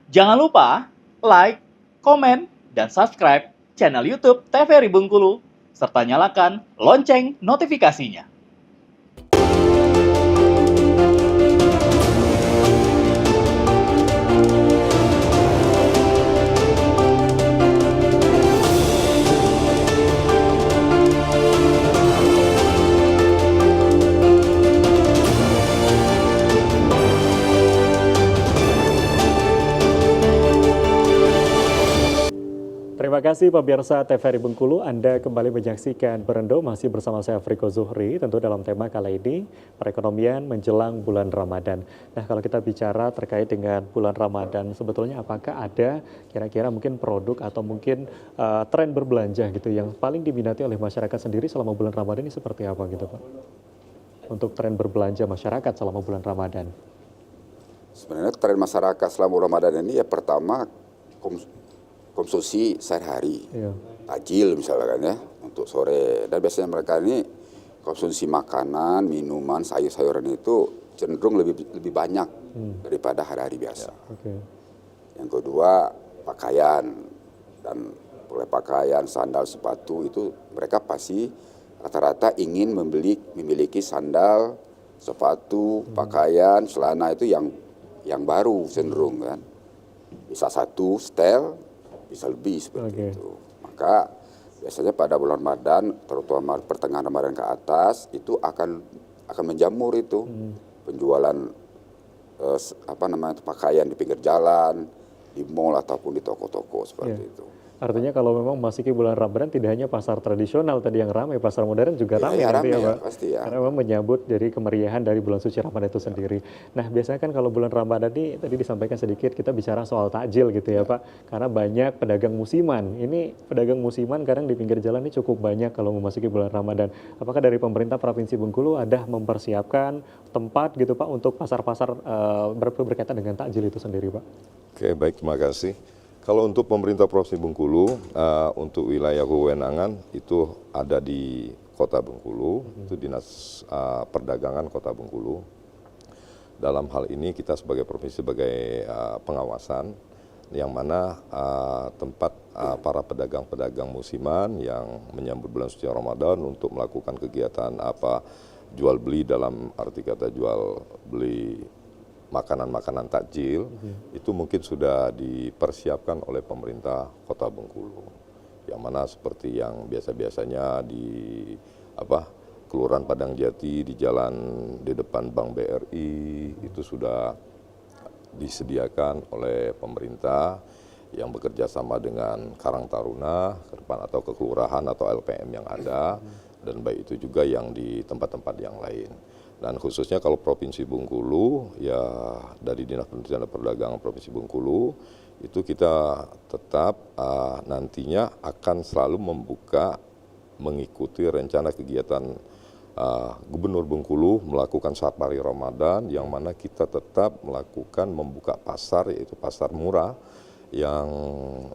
Jangan lupa like, komen, dan subscribe channel YouTube TVRI Bengkulu, serta nyalakan lonceng notifikasinya. Terima kasih pemirsa TVRI Bengkulu, Anda kembali menyaksikan Berendo masih bersama saya Friko Zuhri, tentu dalam tema kali ini perekonomian menjelang bulan Ramadan. Nah, kalau kita bicara terkait dengan bulan Ramadan, sebetulnya apakah ada kira-kira mungkin produk atau mungkin tren berbelanja gitu yang paling diminati oleh masyarakat sendiri selama bulan Ramadan ini seperti apa gitu Pak? Untuk tren berbelanja masyarakat selama bulan Ramadan. Sebenarnya tren masyarakat selama Ramadan ini ya pertama konsumsi sehari-hari, takjil misalnya kan ya, untuk sore. Dan biasanya mereka ini konsumsi makanan, minuman, sayur-sayuran itu cenderung lebih banyak daripada hari-hari biasa. Yang kedua pakaian, dan mulai pakaian, sandal, sepatu itu mereka pasti rata-rata ingin memiliki sandal, sepatu, pakaian, celana itu yang baru cenderung kan. Bisa satu setel, bisa lebih seperti itu. Maka biasanya pada bulan Ramadan, terutama pertengahan Ramadan ke atas, itu akan menjamur itu penjualan pakaian di pinggir jalan, di mall ataupun di toko-toko seperti itu. Artinya kalau memang masih ke bulan Ramadan tidak hanya pasar tradisional tadi yang ramai, pasar modern juga ramai nanti ya Pak. Pasti ya. Karena memang menyambut dari kemeriahan dari bulan suci Ramadan itu sendiri. Nah biasanya kan kalau bulan Ramadan ini tadi disampaikan sedikit kita bicara soal takjil gitu ya Pak. Karena banyak pedagang musiman. Ini pedagang musiman kadang di pinggir jalan ini cukup banyak kalau memasuki bulan Ramadan. Apakah dari pemerintah Provinsi Bengkulu ada mempersiapkan tempat gitu Pak untuk pasar-pasar berkaitan dengan takjil itu sendiri Pak? Oke, baik, terima kasih. Kalau untuk pemerintah Provinsi Bengkulu, untuk wilayah kewenangan itu ada di Kota Bengkulu, itu Dinas Perdagangan Kota Bengkulu. Dalam hal ini kita sebagai provinsi sebagai pengawasan, yang mana tempat para pedagang-pedagang musiman yang menyambut bulan suci Ramadan untuk melakukan kegiatan jual beli, dalam arti kata jual beli makanan-makanan takjil, itu mungkin sudah dipersiapkan oleh pemerintah Kota Bengkulu. Yang mana seperti yang biasa-biasanya di Kelurahan Padang Jati, di jalan di depan Bank BRI, itu sudah disediakan oleh pemerintah yang bekerja sama dengan Karang Taruna atau kekelurahan atau LPM yang ada, dan baik itu juga yang di tempat-tempat yang lain. Dan khususnya kalau Provinsi Bengkulu, ya dari Dinas Pendidikan dan Perdagangan Provinsi Bengkulu, itu kita tetap nantinya akan selalu mengikuti rencana kegiatan Gubernur Bengkulu melakukan safari Ramadan, yang mana kita tetap membuka pasar, yaitu pasar murah, yang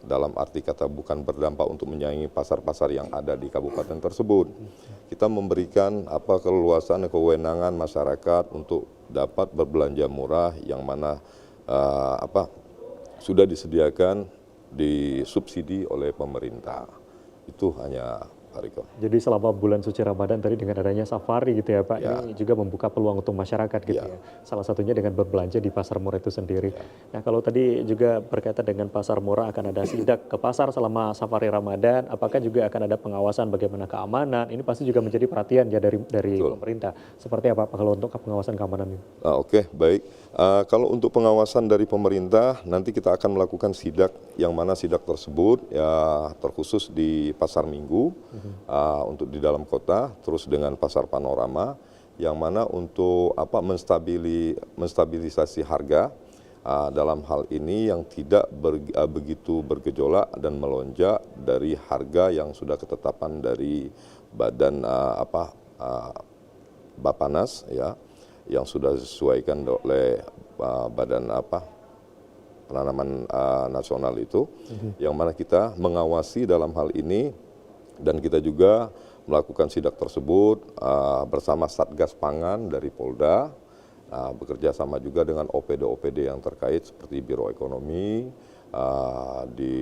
dalam arti kata bukan berdampak untuk menyaingi pasar-pasar yang ada di kabupaten tersebut. Kita memberikan keleluasan dan kewenangan masyarakat untuk dapat berbelanja murah, yang mana sudah disediakan disubsidi oleh pemerintah. Itu hanya Pak Riko. Jadi selama bulan suci Ramadan tadi dengan adanya safari gitu ya Pak, ini juga membuka peluang untuk masyarakat gitu ya. Salah satunya dengan berbelanja di pasar murah itu sendiri. Nah kalau tadi juga berkaitan dengan pasar murah akan ada sidak ke pasar selama safari Ramadan, apakah juga akan ada pengawasan bagaimana keamanan? Ini pasti juga menjadi perhatian ya dari pemerintah. Seperti apa Pak kalau untuk pengawasan keamanan ini? Oke, baik. Kalau untuk pengawasan dari pemerintah, nanti kita akan melakukan sidak, yang mana sidak tersebut ya terkhusus di Pasar Minggu, untuk di dalam kota, terus dengan Pasar Panorama, yang mana untuk menstabilisasi harga dalam hal ini yang tidak begitu bergejolak dan melonjak dari harga yang sudah ketetapan dari Badan Bapanas ya, yang sudah disesuaikan oleh Badan Penanaman Nasional itu, yang mana kita mengawasi dalam hal ini, dan kita juga melakukan sidak tersebut bersama Satgas Pangan dari Polda, bekerja sama juga dengan OPD-OPD yang terkait seperti Biro Ekonomi, di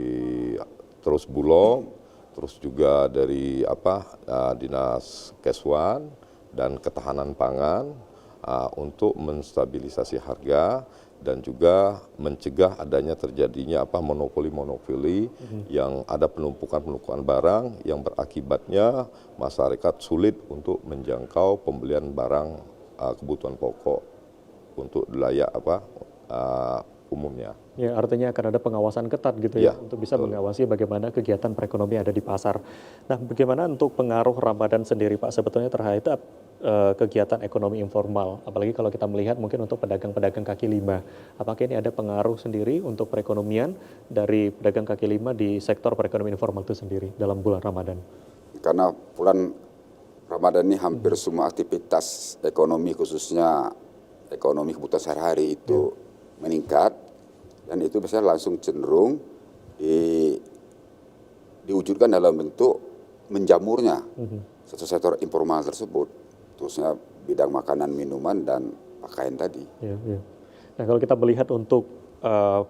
terus Bulog, terus juga dari Dinas Keswan dan Ketahanan Pangan untuk menstabilisasi harga dan juga mencegah adanya terjadinya monopoli yang ada penumpukan barang yang berakibatnya masyarakat sulit untuk menjangkau pembelian barang kebutuhan pokok untuk wilayah umumnya. Ya, artinya akan ada pengawasan ketat gitu ya, Ya, untuk bisa betul. mengawasi bagaimana kegiatan perekonomian ada di pasar. Nah, bagaimana untuk pengaruh Ramadan sendiri Pak sebetulnya terhadap kegiatan ekonomi informal, apalagi kalau kita melihat mungkin untuk pedagang-pedagang kaki lima. Apakah ini ada pengaruh sendiri untuk perekonomian dari pedagang kaki lima di sektor perekonomian informal itu sendiri dalam bulan Ramadan? Karena bulan Ramadan ini hampir semua aktivitas ekonomi, khususnya ekonomi kebutuhan sehari-hari itu meningkat, dan itu biasanya langsung cenderung diwujudkan dalam bentuk menjamurnya sektor informal tersebut, khususnya bidang makanan, minuman, dan pakaian tadi. Ya, ya. Nah, kalau kita melihat untuk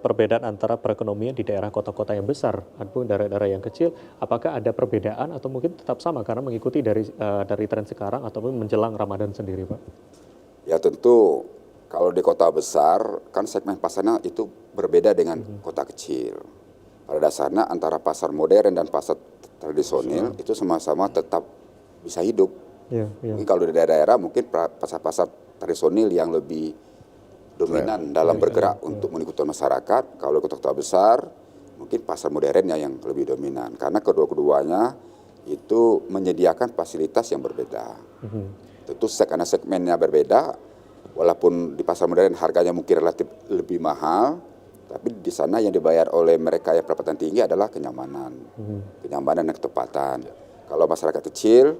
perbedaan antara perekonomian di daerah kota-kota yang besar ataupun daerah-daerah yang kecil, apakah ada perbedaan atau mungkin tetap sama karena mengikuti dari tren sekarang ataupun menjelang Ramadan sendiri, Pak? Ya tentu kalau di kota besar kan segmen pasarnya itu berbeda dengan kota kecil. Pada dasarnya antara pasar modern dan pasar tradisional itu sama-sama tetap bisa hidup. Ya, ya. Mungkin kalau di daerah-daerah mungkin pasar-pasar tradisional yang lebih dominan dalam bergerak untuk mengikuti masyarakat. Kalau kota-kota besar mungkin pasar modernnya yang lebih dominan, karena kedua-keduanya itu menyediakan fasilitas yang berbeda. Tentu karena segmennya berbeda, walaupun di pasar modern harganya mungkin relatif lebih mahal, tapi di sana yang dibayar oleh mereka yang pendapatan tinggi adalah kenyamanan, kenyamanan dan ketepatan. Kalau masyarakat kecil,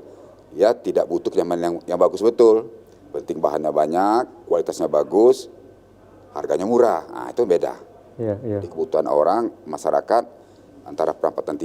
ya tidak butuh kenyamanan yang bagus betul. Penting bahannya banyak, kualitasnya bagus, harganya murah. Nah itu beda. Ya, ya. Di kebutuhan orang, masyarakat antara pendapatan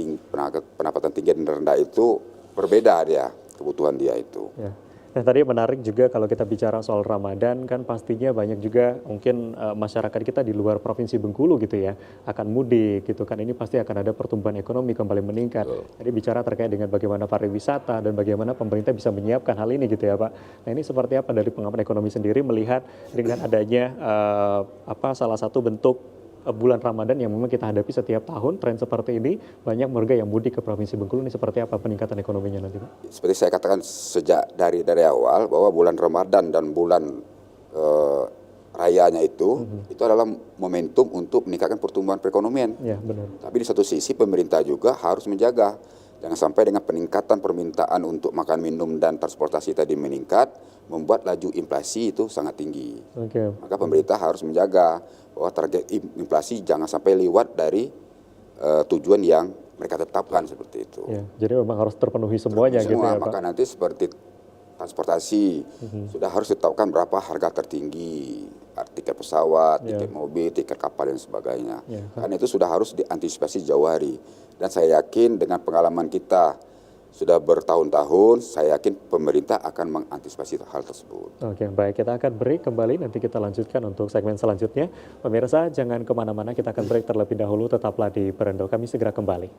tinggi dan rendah itu berbeda dia, kebutuhan dia itu. Ya. Nah, tadi menarik juga kalau kita bicara soal Ramadan, kan pastinya banyak juga mungkin masyarakat kita di luar Provinsi Bengkulu gitu ya, akan mudik gitu kan, ini pasti akan ada pertumbuhan ekonomi kembali meningkat. Tadi bicara terkait dengan bagaimana pariwisata dan bagaimana pemerintah bisa menyiapkan hal ini gitu ya Pak. Nah ini seperti apa dari pengamat ekonomi sendiri melihat dengan adanya salah satu bentuk bulan Ramadan yang memang kita hadapi setiap tahun, tren seperti ini, banyak warga yang mudik ke Provinsi Bengkulu, ini seperti apa peningkatan ekonominya nanti Pak? Seperti saya katakan sejak dari awal bahwa bulan Ramadan dan bulan rayanya itu adalah momentum untuk meningkatkan pertumbuhan perekonomian. Ya, benar. Tapi di satu sisi pemerintah juga harus menjaga jangan sampai dengan peningkatan permintaan untuk makan, minum, dan transportasi tadi meningkat, membuat laju inflasi itu sangat tinggi. Okay. Maka pemerintah harus menjaga bahwa target inflasi jangan sampai lewat dari tujuan yang mereka tetapkan seperti itu. Ya, jadi memang harus terpenuhi semuanya gitu ya Pak. Maka nanti seperti transportasi sudah harus ditetapkan berapa harga tertinggi, tiket pesawat, tiket mobil, tiket kapal dan sebagainya. Karena itu sudah harus diantisipasi jauh hari. Dan saya yakin dengan pengalaman kita sudah bertahun-tahun, saya yakin pemerintah akan mengantisipasi hal tersebut. Oke, baik. Kita akan break kembali, nanti kita lanjutkan untuk segmen selanjutnya. Pemirsa, jangan kemana-mana, kita akan break terlebih dahulu, tetaplah di Berendo. Kami segera kembali.